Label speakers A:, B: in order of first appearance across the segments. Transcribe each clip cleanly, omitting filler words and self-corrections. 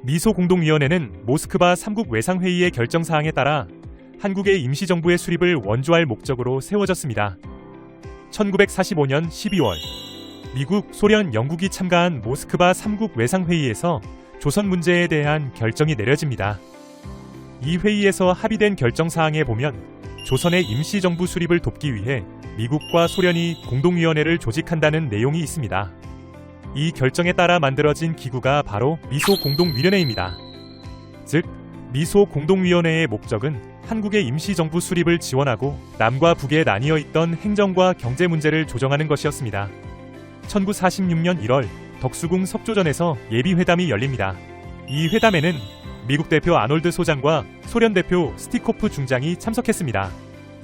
A: 미소 공동위원회는 모스크바 3국 외상회의의 결정사항에 따라 한국의 임시정부의 수립을 원조할 목적으로 세워졌습니다. 1945년 12월 미국, 소련, 영국이 참가한 모스크바 3국 외상회의에서 조선 문제에 대한 결정이 내려집니다. 이 회의에서 합의된 결정사항에 보면 조선의 임시정부 수립을 돕기 위해 미국과 소련이 공동위원회를 조직한다는 내용이 있습니다. 이 결정에 따라 만들어진 기구가 바로 미소 공동위원회입니다. 즉, 미소 공동위원회의 목적은 한국의 임시정부 수립을 지원하고 남과 북에 나뉘어 있던 행정과 경제 문제를 조정하는 것이었습니다. 1946년 1월 덕수궁 석조전에서 예비회담이 열립니다. 이 회담에는 미국 대표 아놀드 소장과 소련 대표 스티코프 중장이 참석했습니다.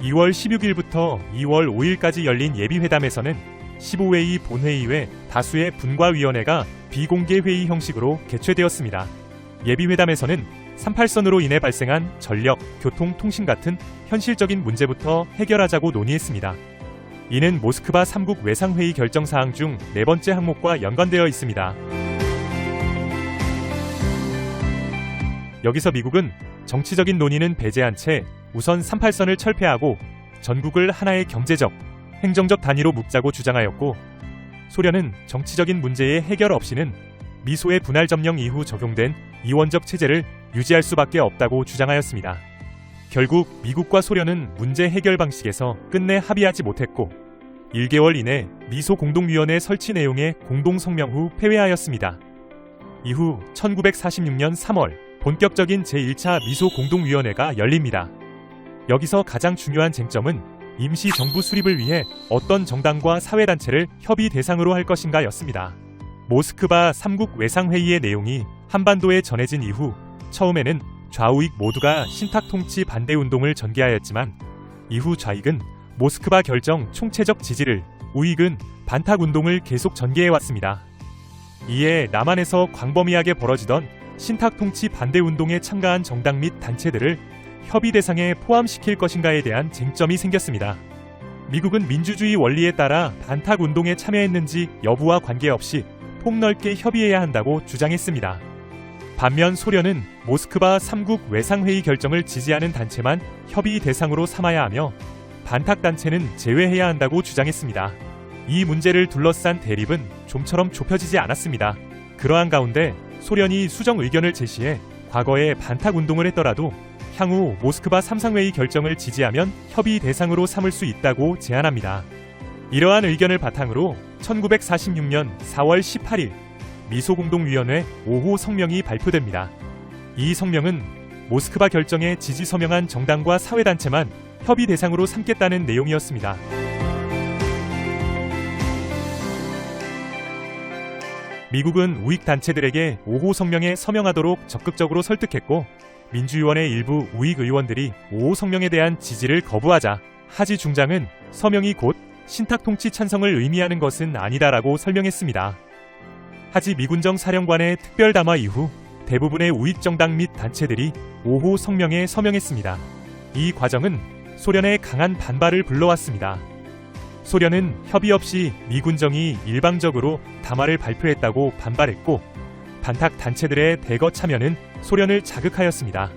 A: 2월 16일부터 2월 5일까지 열린 예비회담에서는 15회의 본회의 외 다수의 분과위원회가 비공개 회의 형식으로 개최되었습니다. 예비회담에서는 38선으로 인해 발생한 전력, 교통, 통신 같은 현실적인 문제부터 해결하자고 논의했습니다. 이는 모스크바 3국 외상회의 결정사항 중 네 번째 항목과 연관되어 있습니다. 여기서 미국은 정치적인 논의는 배제한 채 우선 38선을 철폐하고 전국을 하나의 경제적, 행정적 단위로 묶자고 주장하였고, 소련은 정치적인 문제의 해결 없이는 미소의 분할 점령 이후 적용된 이원적 체제를 유지할 수밖에 없다고 주장하였습니다. 결국 미국과 소련은 문제 해결 방식에서 끝내 합의하지 못했고 1개월 이내 미소 공동위원회 설치 내용의 공동성명 후 폐회하였습니다. 이후 1946년 3월 본격적인 제1차 미소 공동위원회가 열립니다. 여기서 가장 중요한 쟁점은 임시정부 수립을 위해 어떤 정당과 사회단체를 협의 대상으로 할 것인가 였습니다. 모스크바 3국 외상회의의 내용이 한반도에 전해진 이후 처음에는 좌우익 모두가 신탁통치 반대운동을 전개하였지만 이후 좌익은 모스크바 결정 총체적 지지를, 우익은 반탁운동을 계속 전개해왔습니다. 이에 남한에서 광범위하게 벌어지던 신탁통치 반대운동에 참가한 정당 및 단체들을 협의 대상에 포함시킬 것인가에 대한 쟁점이 생겼습니다. 미국은 민주주의 원리에 따라 반탁운동에 참여했는지 여부와 관계없이 폭넓게 협의해야 한다고 주장했습니다. 반면 소련은 모스크바 3국 외상회의 결정을 지지하는 단체만 협의 대상으로 삼아야 하며 반탁단체는 제외해야 한다고 주장했습니다. 이 문제를 둘러싼 대립은 좀처럼 좁혀지지 않았습니다. 그러한 가운데 소련이 수정 의견을 제시해 과거에 반탁운동을 했더라도 향후 모스크바 3상회의 결정을 지지하면 협의 대상으로 삼을 수 있다고 제안합니다. 이러한 의견을 바탕으로 1946년 4월 18일 미소공동위원회 5호 성명이 발표됩니다. 이 성명은 모스크바 결정에 지지 서명한 정당과 사회단체만 협의 대상으로 삼겠다는 내용이었습니다. 미국은 우익 단체들에게 5호 성명에 서명하도록 적극적으로 설득했고 민주위원회 일부 우익 의원들이 5호 성명에 대한 지지를 거부하자 하지 중장은 서명이 곧 신탁통치 찬성을 의미하는 것은 아니다라고 설명했습니다. 하지 미군정 사령관의 특별 담화 이후 대부분의 우익 정당 및 단체들이 5호 성명에 서명했습니다. 이 과정은 소련의 강한 반발을 불러왔습니다. 소련은 협의 없이 미군정이 일방적으로 담화를 발표했다고 반발했고 반탁 단체들의 대거 참여는 소련을 자극하였습니다.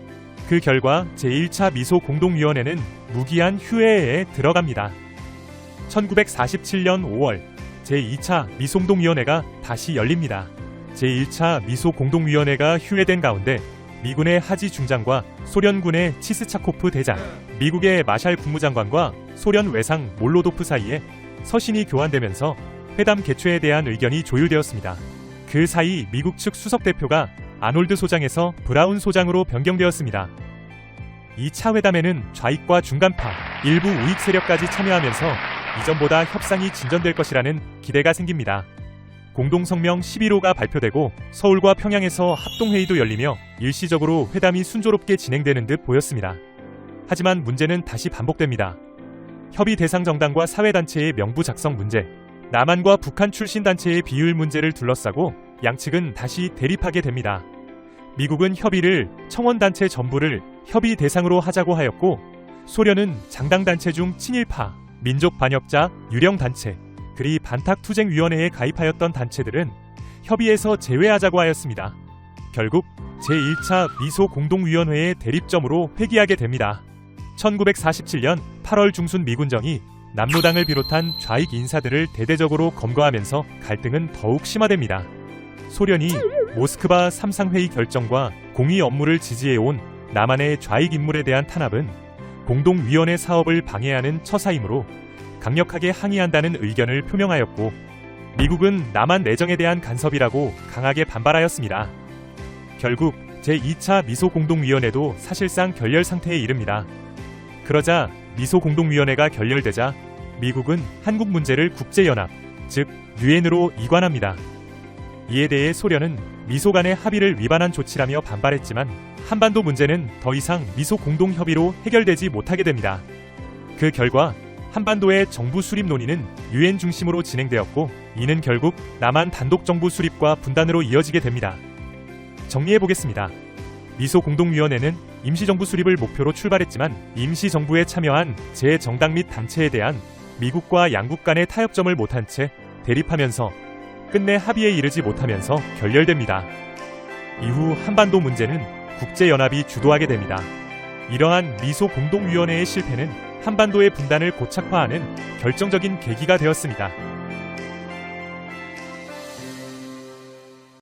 A: 그 결과 제1차 미소 공동위원회는 무기한 휴회에 들어갑니다. 1947년 5월 제2차 미송동위원회가 다시 열립니다. 제1차 미소공동위원회가 휴회된 가운데 미군의 하지 중장과 소련군의 치스차코프 대장, 미국의 마샬 국무장관과 소련 외상 몰로도프 사이에 서신이 교환되면서 회담 개최에 대한 의견이 조율되었습니다. 그 사이 미국 측 수석 대표가 아놀드 소장에서 브라운 소장으로 변경되었습니다. 2차 회담에는 좌익과 중간파, 일부 우익 세력까지 참여하면서 이전보다 협상이 진전될 것이라는 기대가 생깁니다. 공동성명 11호가 발표되고 서울과 평양에서 합동회의도 열리며 일시적으로 회담이 순조롭게 진행되는 듯 보였습니다. 하지만 문제는 다시 반복됩니다. 협의 대상 정당과 사회단체의 명부 작성 문제, 남한과 북한 출신 단체의 비율 문제를 둘러싸고 양측은 다시 대립하게 됩니다. 미국은 협의를 청원단체 전부를 협의 대상으로 하자고 하였고 소련은 장당단체 중 친일파, 민족 반역자, 유령단체, 그리 반탁투쟁위원회에 가입하였던 단체들은 협의에서 제외하자고 하였습니다. 결국 제1차 미소 공동위원회의 대립점으로 회귀하게 됩니다. 1947년 8월 중순 미군정이 남로당을 비롯한 좌익 인사들을 대대적으로 검거하면서 갈등은 더욱 심화됩니다. 소련이 모스크바 3상회의 결정과 공의 업무를 지지해온 남한의 좌익 인물에 대한 탄압은 공동위원회 사업을 방해하는 처사이므로 강력하게 항의한다는 의견을 표명하였고, 미국은 남한 내정에 대한 간섭이라고 강하게 반발하였습니다. 결국 제2차 미소공동위원회도 사실상 결렬 상태에 이릅니다. 그러자 미소공동위원회가 결렬되자 미국은 한국 문제를 국제연합, 즉 유엔으로 이관합니다. 이에 대해 소련은 미소 간의 합의를 위반한 조치라며 반발했지만 한반도 문제는 더 이상 미소 공동협의로 해결되지 못하게 됩니다. 그 결과 한반도의 정부 수립 논의는 유엔 중심으로 진행되었고, 이는 결국 남한 단독 정부 수립과 분단으로 이어지게 됩니다. 정리해보겠습니다. 미소 공동위원회는 임시정부 수립을 목표로 출발했지만 임시정부에 참여한 제 정당 및 단체에 대한 미국과 양국 간의 타협점을 못한 채 대립하면서 끝내 합의에 이르지 못하면서 결렬됩니다. 이후 한반도 문제는 국제연합이 주도하게 됩니다. 이러한 미소 공동위원회의 실패는 한반도의 분단을 고착화하는 결정적인 계기가 되었습니다.